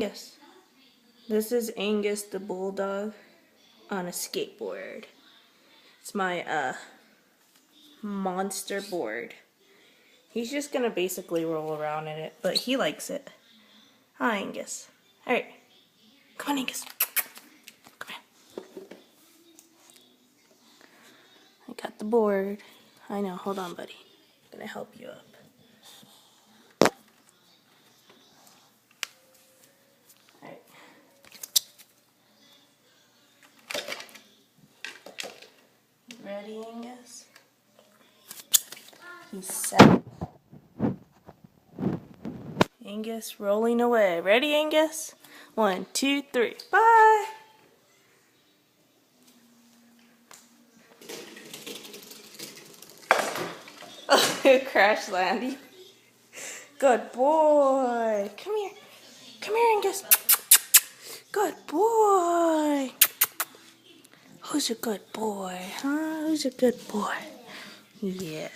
Yes, this is Angus the bulldog on a skateboard. It's my monster board. He's just gonna basically roll around in it, but he likes it. Hi, Angus. Alright. Come on, Angus. Come here. I got the board. I know, hold on, buddy. I'm gonna help you up. Alright. Ready, Angus? He's set. Angus rolling away. Ready, Angus? 1, 2, 3. Bye! Oh, crash landing. Good boy. Come here. Come here, Angus. Good boy. Who's a good boy, huh? Who's a good boy? Yeah.